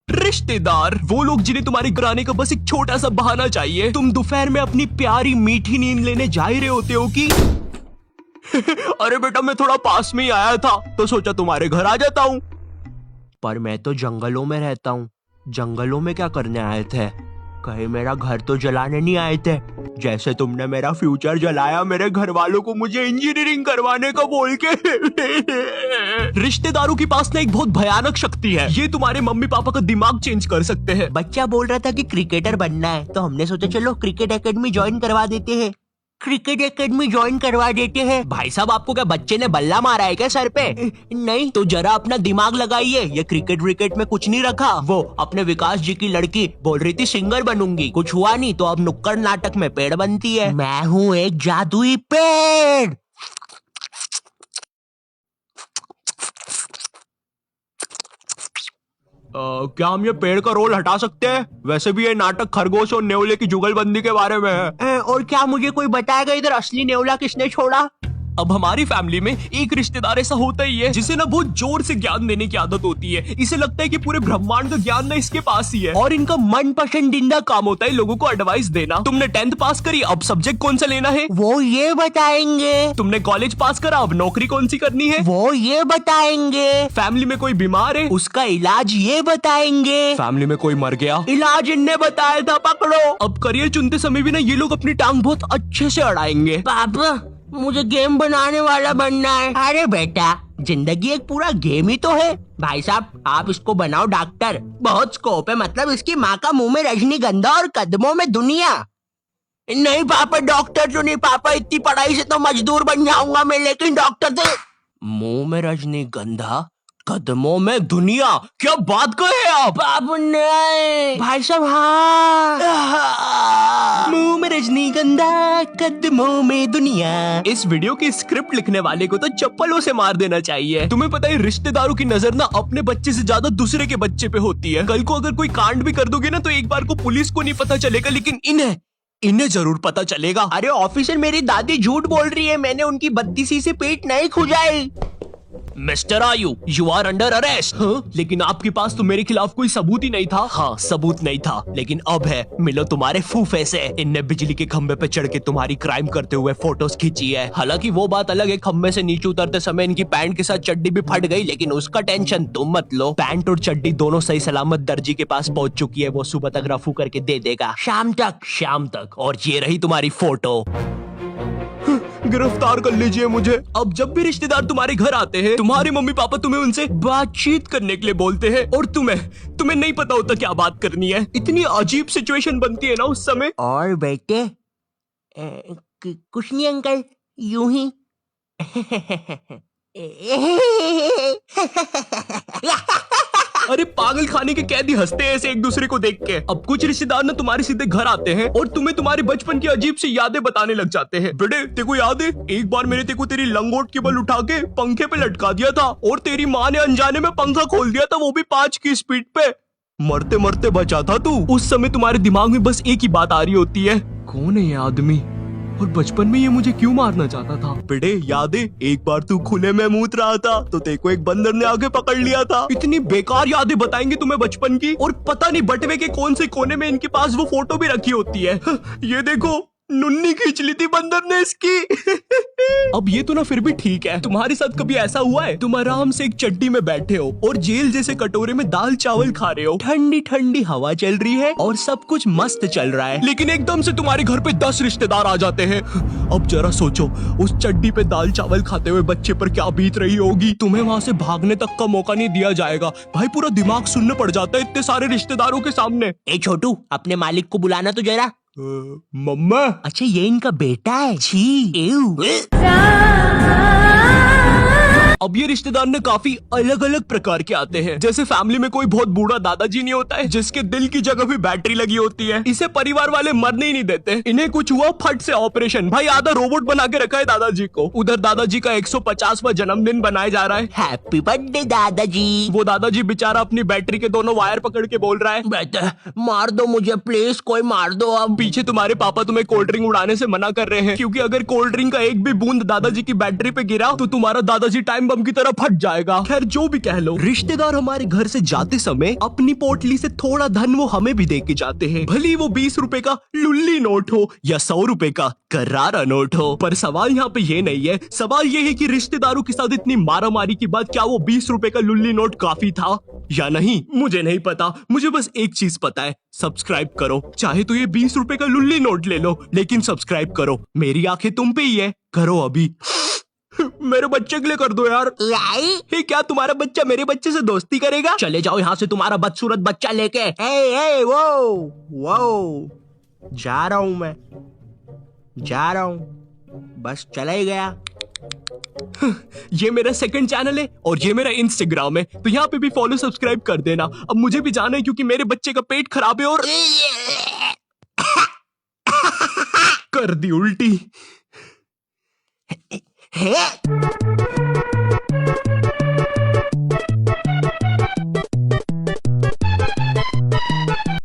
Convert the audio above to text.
रिश्तेदार वो लोग जिन्हें तुम्हारे घर आने का बस एक छोटा सा बहाना चाहिए। तुम दोपहर में अपनी प्यारी मीठी नींद लेने जा ही रहे होते हो कि अरे बेटा मैं थोड़ा पास में ही आया था तो सोचा तुम्हारे घर आ जाता हूँ। पर मैं तो जंगलों में रहता हूँ। जंगलों में क्या करने आए थे? कहीं मेरा घर तो जलाने नहीं आए थे? जैसे तुमने मेरा फ्यूचर जलाया मेरे घर वालों को मुझे इंजीनियरिंग करवाने का बोल के। रिश्तेदारों के पास ना एक बहुत भयानक शक्ति है। ये तुम्हारे मम्मी पापा का दिमाग चेंज कर सकते हैं। बच्चा बोल रहा था कि क्रिकेटर बनना है तो हमने सोचा चलो क्रिकेट एकेडमी ज्वाइन करवा देते हैं। क्रिकेट एकेडमी ज्वाइन करवा देते हैं। भाई साहब आपको क्या बच्चे ने बल्ला मारा है क्या सर पे? नहीं तो जरा अपना दिमाग लगाइए। ये क्रिकेट विकेट में कुछ नहीं रखा। वो अपने विकास जी की लड़की बोल रही थी सिंगर बनूंगी, कुछ हुआ नहीं तो अब नुक्कड़ नाटक में पेड़ बनती है। मैं हूँ एक जादुई पेड़। क्या हम ये पेड़ का रोल हटा सकते हैं? वैसे भी ये नाटक खरगोश और नेवले की जुगलबंदी के बारे में है। और क्या मुझे कोई बताएगा इधर असली नेवला किसने छोड़ा? अब हमारी फैमिली में एक रिश्तेदार ऐसा होता ही है जिसे ना बहुत जोर से ज्ञान देने की आदत होती है। इसे लगता है कि पूरे ब्रह्मांड का ज्ञान ना इसके पास ही है और इनका मन पसंदीदा काम होता है लोगों को एडवाइस देना। तुमने 10th पास करी, अब सब्जेक्ट कौन सा लेना है वो ये बताएंगे। तुमने कॉलेज पास करा, अब नौकरी कौन सी करनी है वो ये बताएंगे। फैमिली में कोई बीमार है, उसका इलाज ये बताएंगे। फैमिली में कोई मर गया, इलाज इनने बताया था, पकड़ो। अब करियर चुनते समय भी ना ये लोग अपनी टांग बहुत अच्छे से अड़ाएंगे। पापा मुझे गेम बनाने वाला बनना है। अरे बेटा जिंदगी एक पूरा गेम ही तो है। भाई साहब आप इसको बनाओ डॉक्टर, बहुत स्कोप है। मतलब इसकी माँ का मुंह में रजनीगंधा और कदमों में दुनिया। नहीं पापा डॉक्टर तो नहीं पापा, इतनी पढ़ाई से तो मजदूर बन जाऊंगा मैं, लेकिन डॉक्टर तो। मुंह में रजनीगंधा कदमों में दुनिया, क्या बात कहे आप? नहीं भाई साहब हाँ। मुंह में रजनीगंधा कदमों में दुनिया। इस वीडियो की स्क्रिप्ट लिखने वाले को तो चप्पलों से मार देना चाहिए। तुम्हें पता है रिश्तेदारों की नजर ना अपने बच्चे से ज्यादा दूसरे के बच्चे पे होती है। कल को अगर कोई कांड भी कर दोगे ना तो एक बार को पुलिस को नहीं पता चलेगा, लेकिन इन्हें जरूर पता चलेगा। अरे ऑफिसर मेरी दादी झूठ बोल रही है, मैंने उनकी बत्तीसी से पेट नहीं खुजाई। मिस्टर आयु यू आर अंडर अरेस्ट। लेकिन आपके पास तो मेरे खिलाफ कोई सबूत ही नहीं था। हाँ सबूत नहीं था, लेकिन अब है। मिलो तुम्हारे फूफे से। इनने बिजली के खंबे पे चढ़ के तुम्हारी क्राइम करते हुए फोटोज खींची है। हालांकि वो बात अलग है, खंबे से नीचे उतरते समय इनकी पैंट के साथ चड्डी भी फट गई, लेकिन उसका टेंशन तुम मत लो। पैंट और चड्डी दोनों सही सलामत दर्जी के पास पहुंच चुकी है। वो सुबह तक रफू करके दे देगा। शाम तक। और ये रही तुम्हारी फोटो। गिरफ्तार कर लीजिए मुझे। अब जब भी रिश्तेदार तुम्हारे घर आते हैं तुम्हारे मम्मी पापा तुम्हें उनसे बातचीत करने के लिए बोलते हैं और तुम्हें नहीं पता होता क्या बात करनी है। इतनी अजीब सिचुएशन बनती है ना उस समय। और बेटे कुछ नहीं अंकल, यूं ही। अरे पागल खाने के कैदी हंसते हैं ऐसे एक दूसरे को देख के। अब कुछ रिश्तेदार ना तुम्हारे सीधे घर आते हैं और तुम्हें तुम्हारे बचपन की अजीब सी यादें बताने लग जाते हैं। बेटे तेरे को याद है एक बार मैंने तेरे को तेरी लंगोट की बल उठा के पंखे पे लटका दिया था और तेरी माँ ने अनजाने में पंखा खोल दिया था, वो भी 5 की स्पीड पे। मरते मरते बचा था तू। उस समय तुम्हारे दिमाग में बस एक ही बात आ रही होती है, कौन है ये आदमी और बचपन में ये मुझे क्यों मारना चाहता था। बेटे याद है एक बार तू खुले में मूत रहा था तो तेरे को एक बंदर ने आके पकड़ लिया था। इतनी बेकार यादें बताएंगे तुम्हें बचपन की, और पता नहीं बटवे के कौन से कोने में इनके पास वो फोटो भी रखी होती है। ये देखो नुन्नी खींच ली थी बंदर ने इसकी। अब ये तो ना फिर भी ठीक है। तुम्हारे साथ कभी ऐसा हुआ है तुम आराम से एक चड्डी में बैठे हो और जेल जैसे कटोरे में दाल चावल खा रहे हो, ठंडी ठंडी हवा चल रही है और सब कुछ मस्त चल रहा है, लेकिन एकदम से तुम्हारे घर पे 10 रिश्तेदार आ जाते हैं। अब जरा सोचो उस चड्डी पे दाल चावल खाते हुए बच्चे पर क्या बीत रही होगी। तुम्हें वहाँ से भागने तक का मौका नहीं दिया जाएगा। भाई पूरा दिमाग सुनने पड़ जाता है इतने सारे रिश्तेदारों के सामने। ए छोटू अपने मालिक को बुलाना तो जरा। मम्मा। अच्छा ये इनका बेटा है। छी एव। अब ये रिश्तेदार ने काफी अलग अलग प्रकार के आते हैं। जैसे फैमिली में कोई बहुत बूढ़ा दादाजी नहीं होता है जिसके दिल की जगह भी बैटरी लगी होती है, इसे परिवार वाले मरने ही नहीं देते। इन्हें कुछ हुआ फट से ऑपरेशन, भाई आधा रोबोट बना के रखा है दादाजी को। उधर दादाजी का 150वां जन्मदिन बनाया जा रहा है। हैप्पी बर्थडे दादाजी। वो दादाजी बेचारा अपनी बैटरी के दोनों वायर पकड़ के बोल रहा है, बेटा मार दो मुझे प्लीज, कोई मार दो। अब पीछे तुम्हारे पापा तुम्हें कोल्ड ड्रिंक उड़ाने से मना कर रहे हैं, क्योंकि अगर कोल्ड ड्रिंक का एक भी बूंद दादाजी की बैटरी पे गिरा तो तुम्हारा दादाजी टाइम टाइम बम की तरह फट जाएगा। खैर जो भी कह लो, रिश्तेदार हमारे घर से जाते समय अपनी पोटली से थोड़ा धन वो हमें भी दे के जाते हैं, भले ही वो 20 रुपए का लुल्ली नोट हो या 100 रुपए का करारा नोट हो। पर सवाल यहाँ पे ये नहीं है, सवाल ये है कि रिश्तेदारों के साथ इतनी मारामारी के बाद क्या वो 20 रुपए का लुल्ली नोट काफी था या नहीं, मुझे नहीं पता। मुझे बस एक चीज पता है, सब्सक्राइब करो। चाहे तो ये 20 रुपए का लुल्ली नोट ले लो, लेकिन सब्सक्राइब करो। मेरी आंखें तुम पे ही है, करो अभी। मेरे बच्चे के लिए कर दो यार। हे, क्या तुम्हारा बच्चा मेरे बच्चे से दोस्ती करेगा? चले जाओ यहाँ से तुम्हारा बदसूरत बच्चा लेके। वो जा रहा हूँ, मैं जा रहा हूँ, बस चला ही गया। ये मेरा सेकंड चैनल है और ये मेरा इंस्टाग्राम है, तो यहाँ पे भी फॉलो सब्सक्राइब कर देना। अब मुझे भी जाना है क्योंकि मेरे बच्चे का पेट खराब है और कर दी उल्टी। है